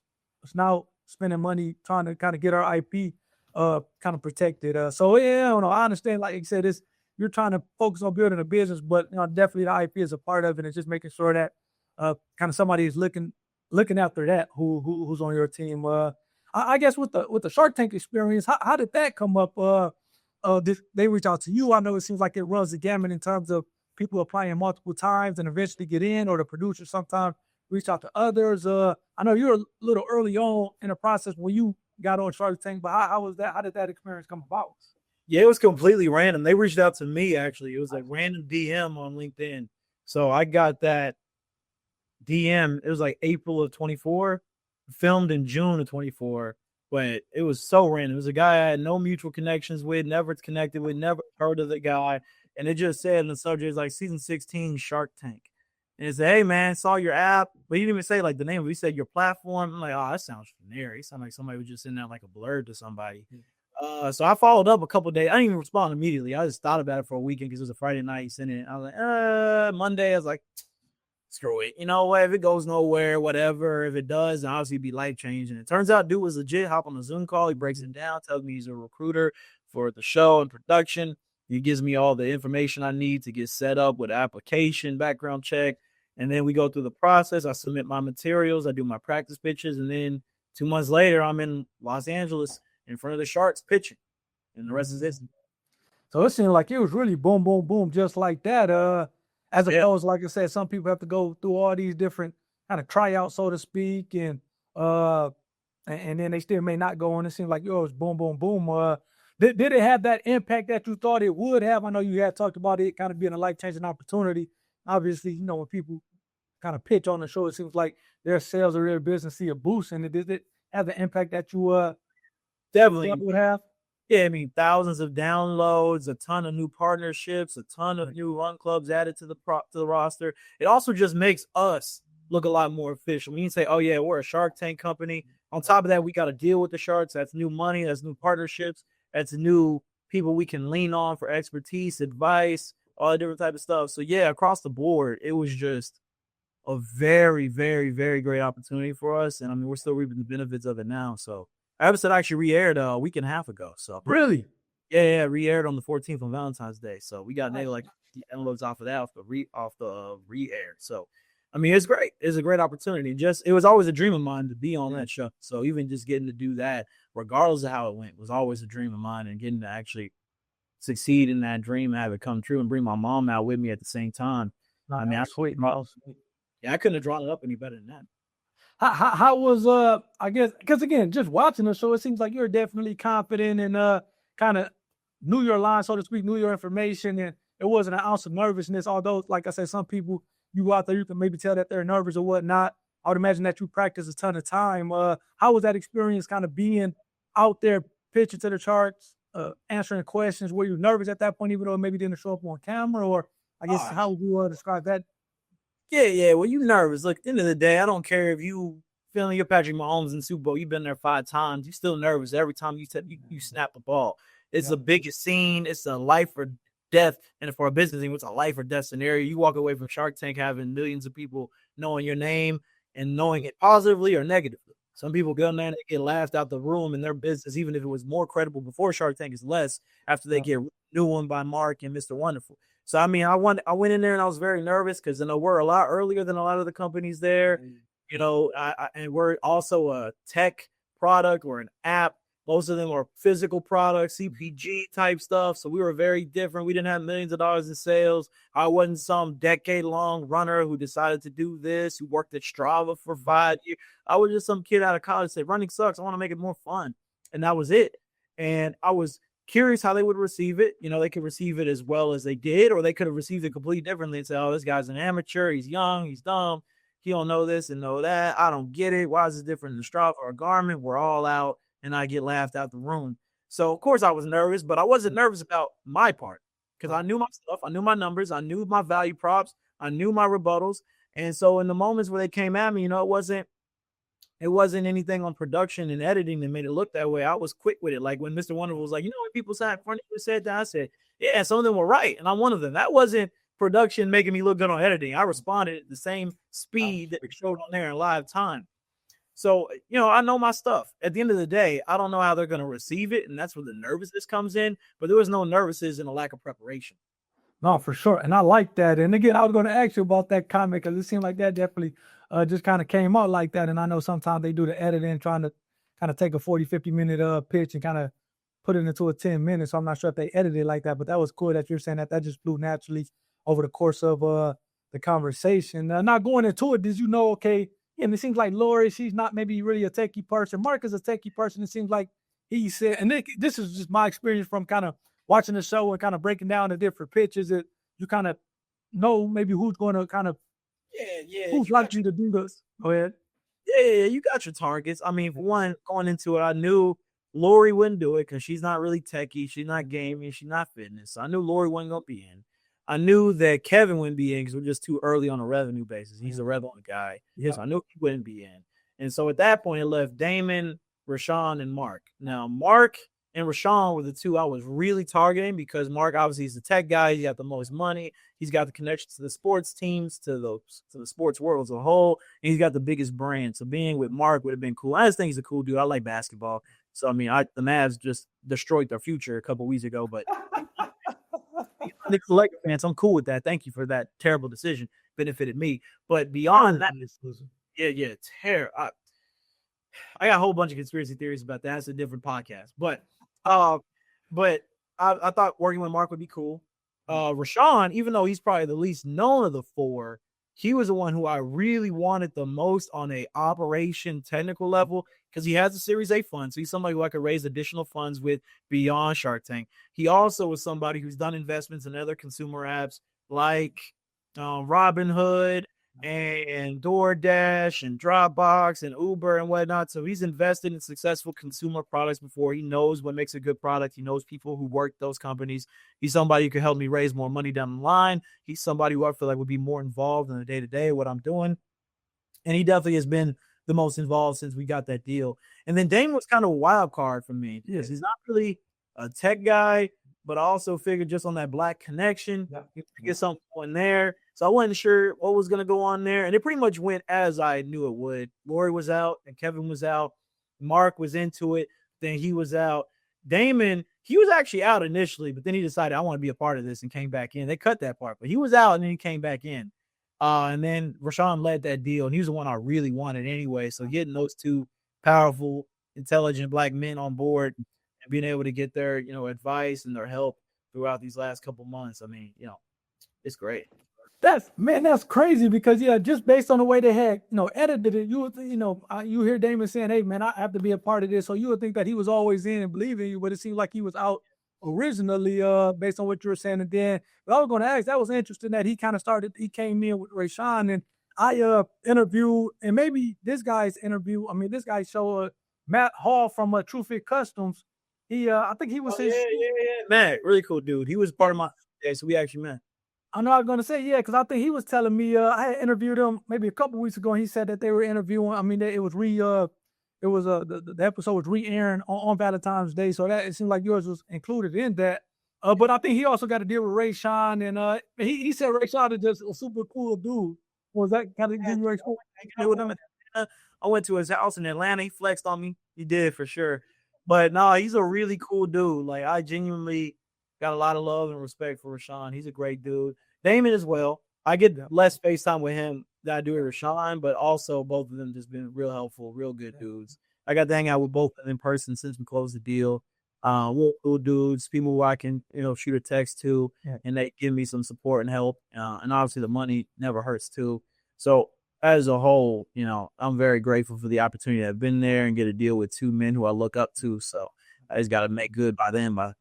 now spending money trying to kind of get her IP kind of protected. So yeah, I don't know. I understand, like you said, you're trying to focus on building a business, but definitely the IP is a part of it, and just making sure that kind of somebody is looking after that who's on your team. I guess with the Shark Tank experience, how did that come up? Did they reach out to you? I know it seems like it runs the gamut in terms of people applying multiple times and eventually get in, or the producer sometimes reach out to others. I know you're a little early on in the process when you got on Shark Tank, but how was that? How did that experience come about? Yeah, it was completely random. They reached out to me, actually. It was like random DM on LinkedIn. So I got that DM. It was like April of 24, filmed in June of 24. But it was so random. It was a guy I had no mutual connections with, never connected with, never heard of the guy. And it just said in the subject, it's like season 16 Shark Tank. And it said, hey, man, saw your app. But he didn't even say like the name of it. He said your platform. I'm like, oh, that sounds generic. It sounded like somebody was just sending out like a blurb to somebody. So I followed up a couple of days. I didn't even respond immediately. I just thought about it for a weekend because it was a Friday night. He sent it. I was like, Monday. I was like, screw it. You know what? If it goes nowhere, whatever. If it does, then obviously it'd be life changing. It turns out dude was legit. Hop on a Zoom call. He breaks it down, tells me he's a recruiter for the show and production. He gives me all the information I need to get set up with application, background check. And then we go through the process. I submit my materials. I do my practice pitches. And then 2 months later, I'm in Los Angeles in front of the Sharks pitching. And the rest is this. So it seemed like it was really boom, boom, boom, just like that. As opposed, like I said, some people have to go through all these different kind of tryouts, so to speak, and then they still may not go on. It seems like yours, boom, boom, boom. Did it have that impact that you thought it would have? I know you had talked about it kind of being a life-changing opportunity. Obviously, when people kind of pitch on the show, it seems like their sales or their business see a boost. And did it have the impact that you definitely would have? Yeah, I mean, thousands of downloads, a ton of new partnerships, a ton of new run clubs added to the roster. It also just makes us look a lot more official. When you say, oh, yeah, we're a Shark Tank company. On top of that, we got to deal with the Sharks. That's new money. That's new partnerships. That's new people we can lean on for expertise, advice, all the different type of stuff. So, yeah, across the board, it was just a very, very, very great opportunity for us. And, I mean, we're still reaping the benefits of it now. So, episode actually re-aired a week and a half ago. So really, yeah, re-aired on the 14th on Valentine's Day. So we got like downloads off of that off the re-air. So I mean, it's great. It's a great opportunity. It was always a dream of mine to be on that show. So even just getting to do that, regardless of how it went, was always a dream of mine. And getting to actually succeed in that dream, have it come true, and bring my mom out with me at the same time. I mean, sweet. I couldn't have drawn it up any better than that. How was I guess because again, just watching the show, it seems like you're definitely confident and kind of knew your line, so to speak, knew your information, and it wasn't an ounce of nervousness. Although, like I said, some people, you go out there, you can maybe tell that they're nervous or whatnot. I would imagine that you practice a ton of time. How was that experience kind of being out there pitching to the charts, answering questions? Were you nervous at that point, even though it maybe didn't show up on camera? Or I guess how would you describe that? Yeah. Well, you nervous. Look, at the end of the day, I don't care if you feeling you're Patrick Mahomes in the Super Bowl. You've been there 5 times. You're still nervous every time you snap the ball. It's the biggest scene. It's a life or death. And for a business team, it's a life or death scenario. You walk away from Shark Tank having millions of people knowing your name and knowing it positively or negatively. Some people go in there and they get laughed out the room in their business, even if it was more credible before Shark Tank, is less after they get new one by Mark and Mr. Wonderful. So I mean, I went in there and I was very nervous because we're a lot earlier than a lot of the companies there. And we're also a tech product or an app. Most of them are physical products, CPG type stuff. So we were very different. We didn't have millions of dollars in sales. I wasn't some decade-long runner who decided to do this, who worked at Strava for 5 years. I was just some kid out of college said, running sucks. I want to make it more fun. And that was it. And I was curious how they would receive it. They could receive it as well as they did, or they could have received it completely differently and say, oh, this guy's an amateur. He's young. He's dumb. He don't know this and know that. I don't get it. Why is it different than Strava or Garmin? We're all out. And I get laughed out the room. So, of course, I was nervous, but I wasn't nervous about my part because I knew my stuff. I knew my numbers. I knew my value props. I knew my rebuttals. And so in the moments where they came at me, it wasn't anything on production and editing that made it look that way. I was quick with it. Like when Mr. Wonderful was like, when people sat in front of you said that, I said, yeah, some of them were right. And I'm one of them. That wasn't production making me look good on editing. I responded at the same speed that it showed on there in live time. So, I know my stuff. At the end of the day, I don't know how they're going to receive it, and that's where the nervousness comes in. But there was no nervousness and a lack of preparation. No, for sure. And I like that. And again, I was going to ask you about that comment because it seemed like that definitely just kind of came out like that. And I know sometimes they do the editing, trying to kind of take a 40, 50-minute pitch and kind of put it into a 10 minutes. So I'm not sure if they edited it like that, but that was cool that you're saying that just flew naturally over the course of the conversation. Not going into it, did you know, okay, and it seems like Lori, she's not maybe really a techie person. Mark is a techie person. It seems like he said, and this is just my experience from kind of watching the show and kind of breaking down the different pitches that you kind of know maybe who's going to kind of, who's likely to do this. Go ahead. Yeah, you got your targets. I mean, for one, going into it, I knew Lori wouldn't do it because she's not really techie. She's not gaming. She's not fitness. So I knew Lori wasn't going to be in. I knew that Kevin wouldn't be in because we're just too early on a revenue basis. He's a relevant guy. Yes, I knew he wouldn't be in. And so at that point, it left Daymond, Rashawn, and Mark. Now, Mark and Rashawn were the two I was really targeting because Mark, obviously, is the tech guy. He's got the most money. He's got the connections to the sports teams, to the sports world as a whole. And he's got the biggest brand. So being with Mark would have been cool. I just think he's a cool dude. I like basketball. So, I mean, the Mavs just destroyed their future a couple weeks ago, but the Lakers fans, I'm cool with that. Thank you for that terrible decision. Benefited me. But beyond that, I got a whole bunch of conspiracy theories about that. It's a different podcast. But I thought working with Mark would be cool. Rashawn, even though he's probably the least known of the four, he was the one who I really wanted the most on a operation technical level because he has a Series A fund. So he's somebody who I could raise additional funds with beyond Shark Tank. He also was somebody who's done investments in other consumer apps like Robinhood and DoorDash and Dropbox and Uber and whatnot. So he's invested in successful consumer products before. He knows what makes a good product. He knows people who work those companies. He's somebody who can help me raise more money down the line. He's somebody who I feel like would be more involved in the day-to-day of what I'm doing. And he definitely has been the most involved since we got that deal. And then Daymond was kind of a wild card for me. Yes, he's not really a tech guy, but I also figured just on that Black connection, get something in there. So I wasn't sure what was going to go on there. And it pretty much went as I knew it would. Lori was out and Kevin was out. Mark was into it. Then he was out. Daymond, he was actually out initially, but then he decided I want to be a part of this and came back in. They cut that part, but he was out and then he came back in. And then Rashawn led that deal, and he was the one I really wanted anyway. So getting those two powerful, intelligent Black men on board and being able to get their, advice and their help throughout these last couple months, I mean, it's great. That's crazy because just based on the way they had, edited it, you would, you hear Daymond saying, "Hey man, I have to be a part of this." So you would think that he was always in and believing you, but it seemed like he was out originally, based on what you were saying. And then, but I was going to ask, that was interesting that he came in with Rayshawn, and I interviewed, and maybe this guy's interview, this guy showed Matt Hall from True Fit Customs. I think he was his. Yeah. Matt, really cool dude. He was part of my, so we actually met. I know I was gonna say, yeah, because I think he was telling me, I had interviewed him maybe a couple weeks ago, and he said that they were interviewing. It was the episode was re-airing on Valentine's Day, so that it seemed like yours was included in that. But I think he also got to deal with Rayshawn, and he said Rayshawn is just a super cool dude. Was that kind of give you experience? I went to his house in Atlanta. He flexed on me. He did for sure. But no, he's a really cool dude. Like, I genuinely got a lot of love and respect for Rashawn. He's a great dude. Daymond as well. I get less FaceTime with him than I do with Rashawn, but also both of them just been real helpful, real good dudes. I got to hang out with both of them in person since we closed the deal. Real cool dudes, people who I can, shoot a text to, and they give me some support and help. And obviously the money never hurts too. So as a whole, I'm very grateful for the opportunity to have been there and get a deal with two men who I look up to. So I just got to make good by them by,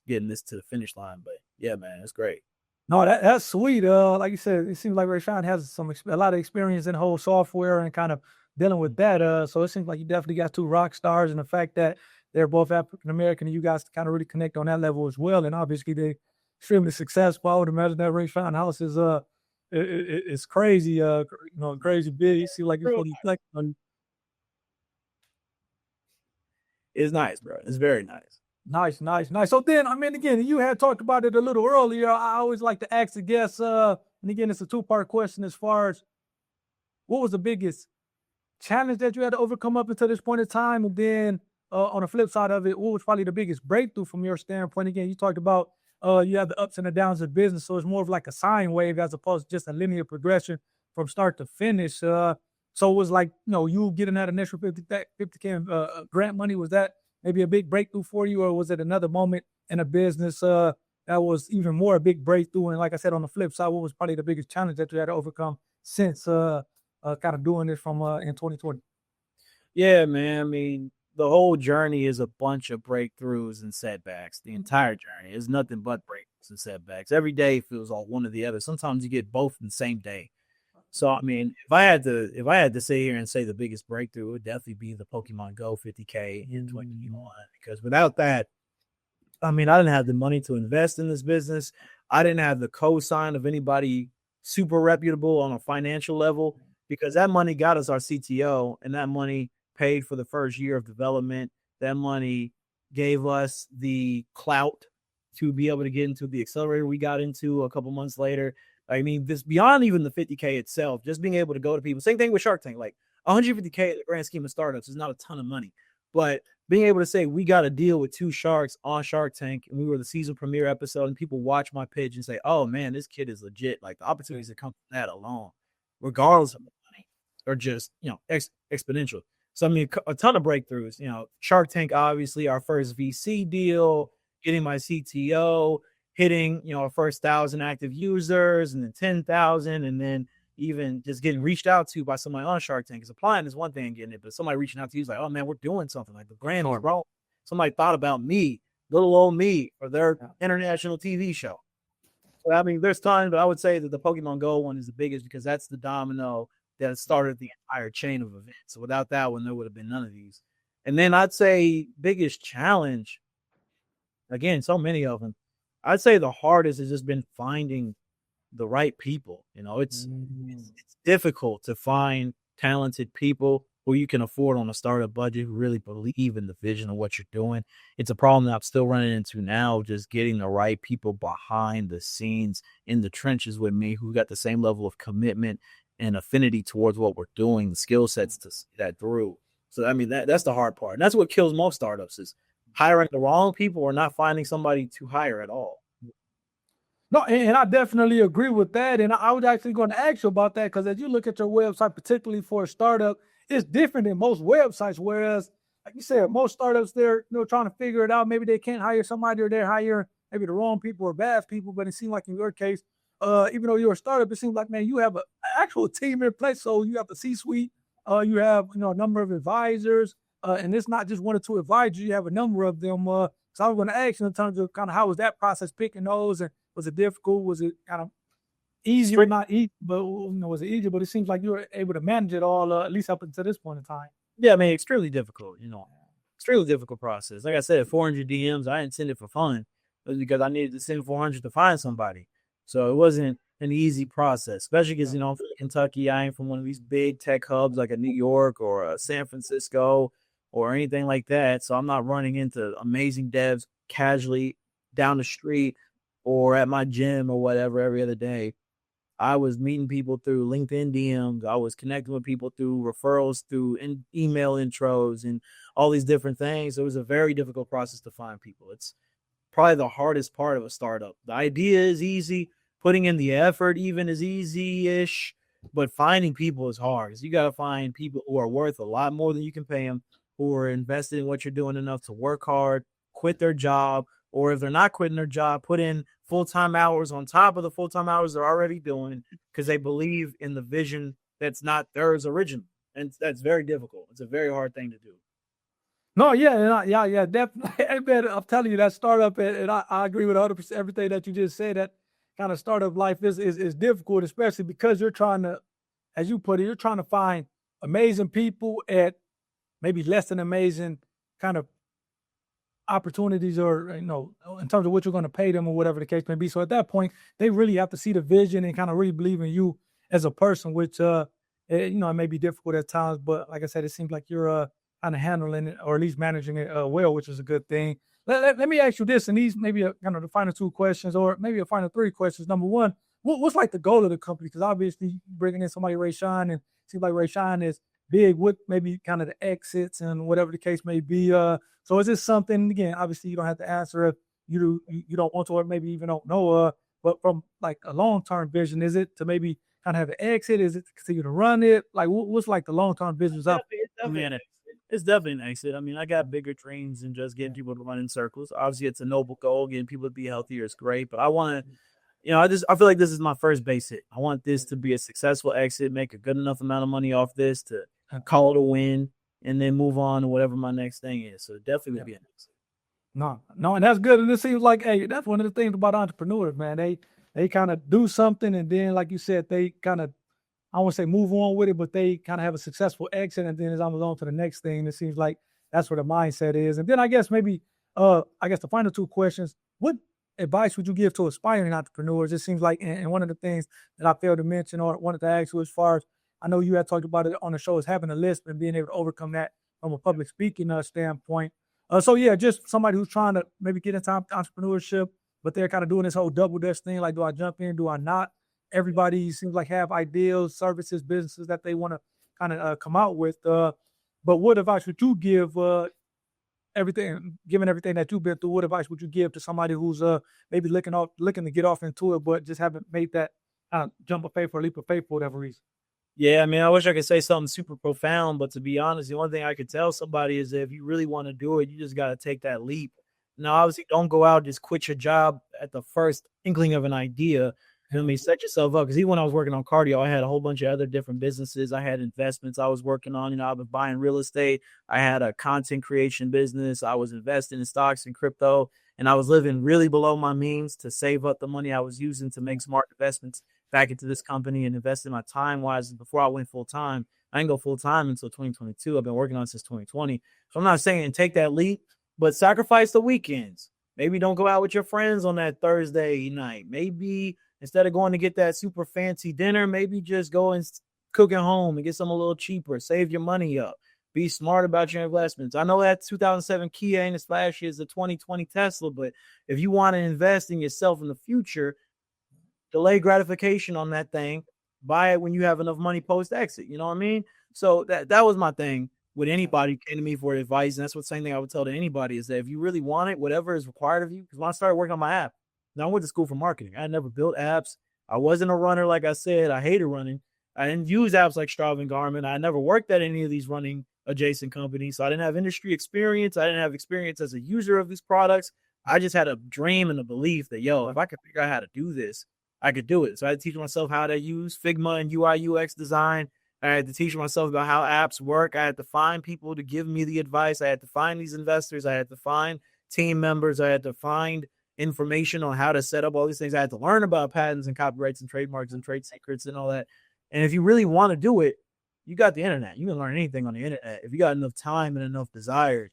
getting this to the finish line. But yeah, man, it's great. No, that's sweet. Like you said, it seems like Rayshawn has a lot of experience in whole software and kind of dealing with that. So it seems like you definitely got two rock stars, and the fact that they're both African American, and you guys kind of really connect on that level as well. And obviously they're extremely successful. I would imagine that Rayshawn house is it's crazy. Crazy big. You see, like you're fully reflecting on. It's nice, bro. It's very nice. Nice. So then, again, you had talked about it a little earlier. I always like to ask the guests, and again, it's a two-part question as far as what was the biggest challenge that you had to overcome up until this point in time? And then on the flip side of it, what was probably the biggest breakthrough from your standpoint? Again, you talked about you have the ups and the downs of business, so it's more of like a sine wave as opposed to just a linear progression from start to finish. So it was like, you getting that initial 50K grant money, was that maybe a big breakthrough for you, or was it another moment in a business that was even more a big breakthrough? And like I said, on the flip side, what was probably the biggest challenge that you had to overcome since kind of doing this from in 2020? Yeah, man. The whole journey is a bunch of breakthroughs and setbacks. The entire journey is nothing but breakthroughs and setbacks. Every day feels all one or the other. Sometimes you get both in the same day. So, if I had to sit here and say the biggest breakthrough, it would definitely be the Pokemon Go 50K in 2021. Because without that, I didn't have the money to invest in this business. I didn't have the cosign of anybody super reputable on a financial level, because that money got us our CTO, and that money paid for the first year of development. That money gave us the clout to be able to get into the accelerator we got into a couple months later. This beyond even the 50K itself, just being able to go to people. Same thing with Shark Tank. Like 150K in the grand scheme of startups is not a ton of money. But being able to say we got a deal with two sharks on Shark Tank, and we were the season premiere episode, and people watch my pitch and say, oh, man, this kid is legit. Like, the opportunities that come from that alone, regardless of the money, are just, exponential. So, a ton of breakthroughs. Shark Tank, obviously, our first VC deal, getting my CTO, hitting, our first 1,000 active users, and then 10,000, and then even just getting reached out to by somebody on Shark Tank. Because applying is one thing and getting it, but somebody reaching out to you is like, oh man, we're doing something. Like the brand is wrong. Somebody thought about me, little old me, for their international TV show. So, there's tons, but I would say that the Pokemon Go one is the biggest, because that's the domino that started the entire chain of events. So without that one, there would have been none of these. And then I'd say biggest challenge, again, so many of them, I'd say the hardest has just been finding the right people. It's difficult to find talented people who you can afford on a startup budget, who really believe in the vision of what you're doing. It's a problem that I'm still running into now, just getting the right people behind the scenes in the trenches with me, who got the same level of commitment and affinity towards what we're doing, the skill sets to see that through. So, that's the hard part. And that's what kills most startups, is hiring the wrong people or not finding somebody to hire at all. No, and I definitely agree with that. And I was actually going to ask you about that, because as you look at your website, particularly for a startup, it's different than most websites. Whereas, like you said, most startups, they're trying to figure it out. Maybe they can't hire somebody, or they're hiring maybe the wrong people or bad people. But it seemed like in your case, even though you're a startup, it seems like, man, you have an actual team in place. So you have the C-suite, you have a number of advisors, and it's not just one or two advisors. You have a number of them So I was going to ask you in terms of kind of how was that process picking those, and was it difficult? Was it kind of easy or not easy? But was it easy? But it seems like you were able to manage it all, at least up until this point in time. Yeah, I mean, extremely difficult, extremely difficult process. Like I said, 400 DMs, I didn't send it for fun. It was because I needed to send 400 to find somebody. So it wasn't an easy process, especially because, I'm from Kentucky. I ain't from one of these big tech hubs like a New York or a San Francisco or anything like that. So I'm not running into amazing devs casually down the street or at my gym or whatever every other day. I was meeting people through LinkedIn DMs. I was connecting with people through referrals, through email intros and all these different things. It was a very difficult process to find people. It's probably the hardest part of a startup. The idea is easy. Putting in the effort even is easy-ish, but finding people is hard. You got to find people who are worth a lot more than you can pay them, who are invested in what you're doing enough to work hard, quit their job, or if they're not quitting their job, put in full-time hours on top of the full-time hours they're already doing because they believe in the vision that's not theirs originally. And that's very difficult. It's a very hard thing to do. No, yeah, definitely. I'm telling you, that startup, and I agree with 100% everything that you just said. That kind of startup life is difficult, especially because you're trying to, as you put it, you're trying to find amazing people at maybe less than amazing kind of opportunities, or in terms of what you're going to pay them or whatever the case may be. So at that point, they really have to see the vision and kind of really believe in you as a person, which it may be difficult at times, but like I said, it seems like you're kind of handling it, or at least managing it well, which is a good thing. Let me ask you this, and these maybe kind of the final 2 questions, or maybe a final 3 questions. Number one, what's like the goal of the company? Because obviously bringing in somebody Rayshawn, and it seems like Rayshawn is big with maybe kind of the exits and whatever the case may be. So is this something, again, obviously you don't have to answer if you don't want to, or maybe even don't know, but from like a long-term vision, is it to maybe kind of have an exit? Is it to continue to run it? Like what's like the long-term business up? It's definitely an exit. I mean, I got bigger dreams than just getting people to run in circles. Obviously, it's a noble goal. Getting people to be healthier is great, but I want to, I feel like this is my first base hit. I want this to be a successful exit, make a good enough amount of money off this to call it a win, and then move on to whatever my next thing is. So definitely would be an exit. No, and that's good. And it seems like, hey, that's one of the things about entrepreneurs, man. They kind of do something, and then, like you said, they kind of, I won't say move on with it, but they kind of have a successful exit, and then as I move on to the next thing, it seems like that's where the mindset is. And then I guess maybe, the final 2 questions: what advice would you give to aspiring entrepreneurs? It seems like, and one of the things that I failed to mention or wanted to ask you, as far as I know you had talked about it on the show, is having a list and being able to overcome that from a public speaking standpoint. So yeah, just somebody who's trying to maybe get into entrepreneurship, but they're kind of doing this whole double dutch thing. Like, do I jump in? Do I not? Everybody seems like have ideas, services, businesses that they want to kind of come out with. But what advice would you give? Given everything that you've been through, what advice would you give to somebody who's maybe looking to get off into it, but just haven't made that jump of faith or leap of faith for whatever reason? Yeah, I mean, I wish I could say something super profound, but to be honest, the only thing I could tell somebody is that if you really want to do it, you just got to take that leap. Now, obviously, don't go out, just quit your job at the first inkling of an idea. Set yourself up. Because even when I was working on cardio, I had a whole bunch of other different businesses. I had investments I was working on. I was buying real estate. I had a content creation business. I was investing in stocks and crypto. And I was living really below my means to save up the money I was using to make smart investments back into this company and invest in my time wisely before I went full time. I didn't go full time until 2022. I've been working on it since 2020. So I'm not saying take that leap, but sacrifice the weekends. Maybe don't go out with your friends on that Thursday night. Maybe instead of going to get that super fancy dinner, maybe just go and cook at home and get something a little cheaper. Save your money up. Be smart about your investments. I know that 2007 Kia ain't as flashy as the 2020 Tesla, but if you want to invest in yourself in the future, delay gratification on that thing. Buy it when you have enough money post-exit. You know what I mean? So that was my thing with anybody who came to me for advice. And that's the same thing I would tell to anybody is that if you really want it, whatever is required of you, because when I started working on my app, now I went to school for marketing. I never built apps. I wasn't a runner. Like I said, I hated running. I didn't use apps like Strava and Garmin. I never worked at any of these running adjacent companies. So I didn't have industry experience. I didn't have experience as a user of these products. I just had a dream and a belief that, if I could figure out how to do this, I could do it. So I had to teach myself how to use Figma and UI UX design. I had to teach myself about how apps work. I had to find people to give me the advice. I had to find these investors. I had to find team members. I had to find information on how to set up all these things. I had to learn about patents and copyrights and trademarks and trade secrets and all that. And if you really want to do it, you got the internet. You can learn anything on the internet. If you got enough time and enough desire,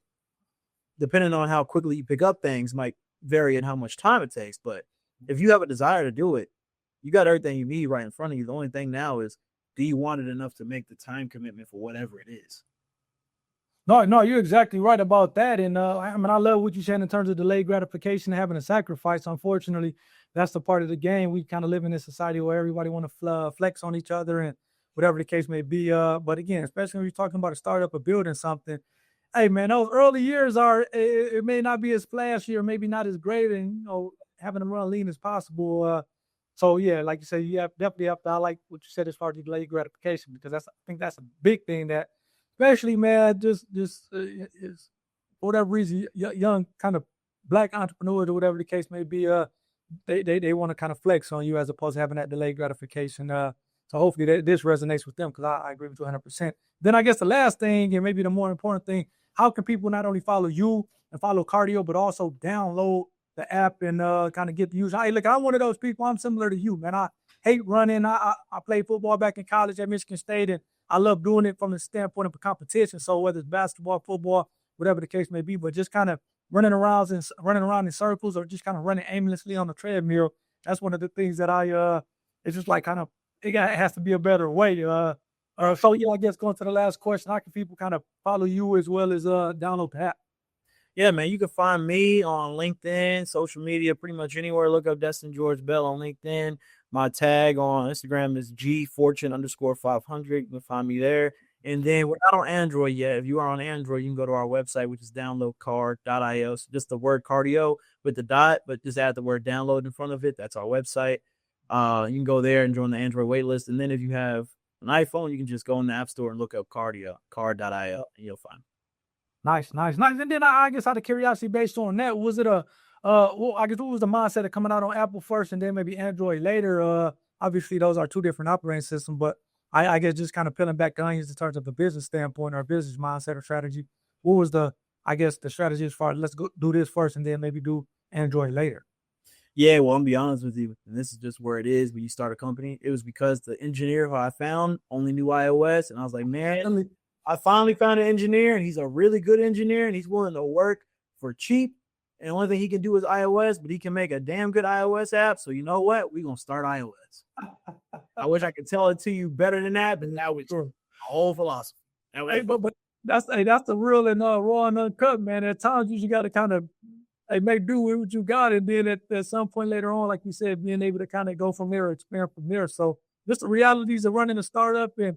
depending on how quickly you pick up things might vary in how much time it takes. But if you have a desire to do it, you got everything you need right in front of you. The only thing now is, do you want it enough to make the time commitment for whatever it is? No, you're exactly right about that. And I mean, I love what you said in terms of delayed gratification, having a sacrifice. Unfortunately, that's the part of the game. We kind of live in this society where everybody want to flex on each other and whatever the case may be. But again, especially when you're talking about a startup or building something, hey man, those early years it may not be as flashy or maybe not as great, and having them run lean as possible. So yeah, like you said, you definitely have to. I like what you said as far as delayed gratification, because I think that's a big thing that, especially man, just is for whatever reason, young kind of Black entrepreneurs or whatever the case may be, they want to kind of flex on you as opposed to having that delayed gratification. So hopefully this resonates with them, because I agree with you 100%. Then I guess the last thing, and maybe the more important thing, how can people not only follow you and follow Cardio, but also download the app and kind of get to use? Hey, look, I'm one of those people. I'm similar to you, man. I hate running. I played football back in college at Michigan State, and I love doing it from the standpoint of a competition. So whether it's basketball, football, whatever the case may be, but just kind of running around in circles, or just kind of running aimlessly on the treadmill. That's one of the things that it's just like kind of, it has to be a better way. So I guess going to the last question, how can people kind of follow you as well as download the app? Yeah, man, you can find me on LinkedIn, social media, pretty much anywhere. Look up Destin George Bell on LinkedIn. My tag on Instagram is gfortune_500. You can find me there. And then we're not on Android yet. If you are on Android, you can go to our website, which is downloadcard.io. So just the word cardio with the dot, but just add the word download in front of it. That's our website. You can go there and join the Android waitlist. And then if you have an iPhone, you can just go in the App Store and look up card.io, and you'll find it. Nice. And then I guess out of curiosity, based on that, was it I guess what was the mindset of coming out on Apple first and then maybe Android later? Obviously those are two different operating systems, but I guess just kind of peeling back the onions in terms of the business standpoint or business mindset or strategy. What was the strategy as far as, let's go do this first and then maybe do Android later? Yeah, well, I'm gonna be honest with you, and this is just where it is when you start a company. It was because the engineer who I found only knew iOS, and I was like, man, I finally found an engineer, and he's a really good engineer, and he's willing to work for cheap. And the only thing he can do is iOS, but he can make a damn good iOS app. So you know what? We're gonna start iOS. I wish I could tell it to you better than that, but that was the whole philosophy. Hey, but that's the real and raw and uncut, man. At times you got to kind of make do with what you got, and then at some point later on, like you said, being able to kind of go from there, expand from there. So just the realities of running a startup, and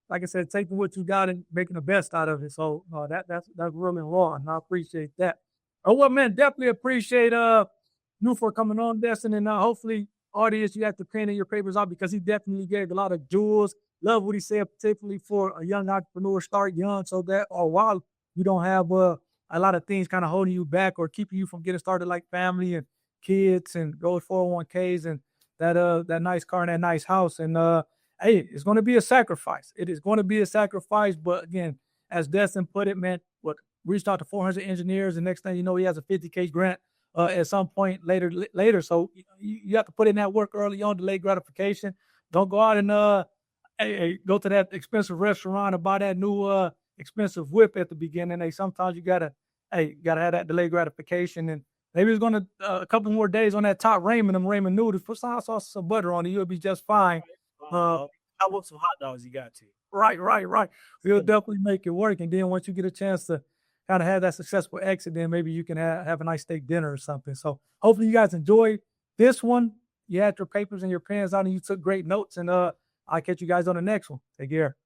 like I said, taking what you got and making the best out of it. So that's real and raw, and I appreciate that. Well, man, definitely appreciate you for coming on, Destin, and hopefully, audience, you have to pen in your papers out, because he definitely gave a lot of jewels. Love what he said, particularly for a young entrepreneur, start young, so that while you don't have a lot of things kind of holding you back or keeping you from getting started, like family and kids and those 401ks and that nice car and that nice house. And hey, it's going to be a sacrifice. It is going to be a sacrifice. But again, as Destin put it, man, reached out to 400 engineers, and next thing you know, he has a $50K grant at some point later. So you have to put in that work early on, delayed gratification. Don't go out and go to that expensive restaurant and buy that new expensive whip at the beginning. Sometimes you gotta have that delayed gratification, and maybe it's gonna a couple more days on that top ramen noodles. Put some hot sauce, some butter on it, you'll be just fine. How about some hot dogs you got to? Right. You'll definitely make it work. And then once you get a chance to kind of have that successful exit, then maybe you can have a nice steak dinner or something. So hopefully you guys enjoyed this one. You had your papers and your pens out and you took great notes, and I'll catch you guys on the next one. Take care.